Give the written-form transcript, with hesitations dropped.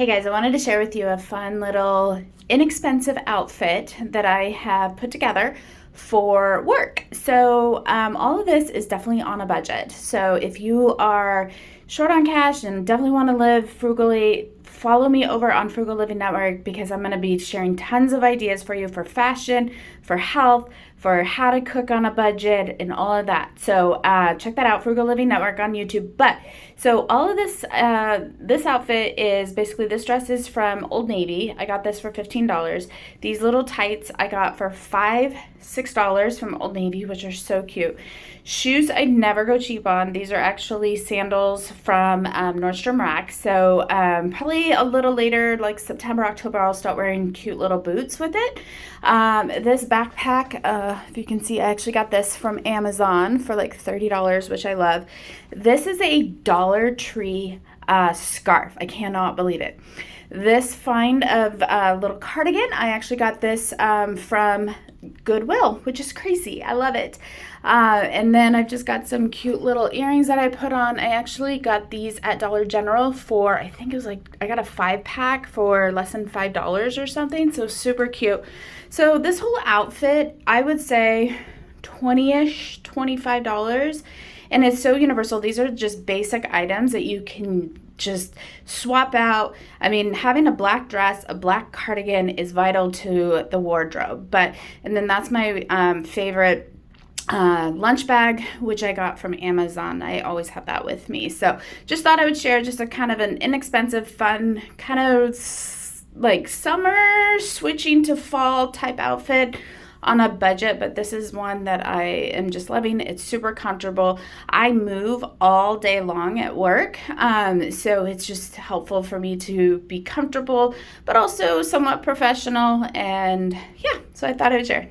Hey guys, I wanted to share with you a fun little inexpensive outfit that I have put together for work. So all of this is definitely on a budget. So if you are short on cash and definitely want to live frugally, follow me over on Frugal Living Network because I'm going to be sharing tons of ideas for you for fashion, for health, for how to cook on a budget and all of that. So check that out, Frugal Living Network on YouTube. But so all of this, this outfit is basically, this dress is from Old Navy. I got this for $15. These little tights I got for $6 from Old Navy, which are so cute. Shoes I never go cheap on. These are actually sandals from Nordstrom Rack. So probably a little later, like September, October, I'll start wearing cute little boots with it. This backpack, if you can see, I actually got this from Amazon for like $30, which I love. This is a Dollar Tree scarf. I cannot believe it. This find of little cardigan, I actually got this from Goodwill, which is crazy. I love it. And then I've just got some cute little earrings that I put on. I actually got these at Dollar General for, I think it was like, I got a 5-pack for less than $5 or something. So super cute. So this whole outfit, I would say $20-ish, $25. And it's so universal. These are just basic items that you can just swap out. I mean, having a black dress, a black cardigan is vital to the wardrobe. And then that's my favorite lunch bag, which I got from Amazon. I always have that with me. So just thought I would share just a kind of an inexpensive, fun, kind of like summer switching to fall type outfit on a budget, but this is one that I am just loving. It's super comfortable. I move all day long at work, so it's just helpful for me to be comfortable, but also somewhat professional. And yeah, so I thought I would share.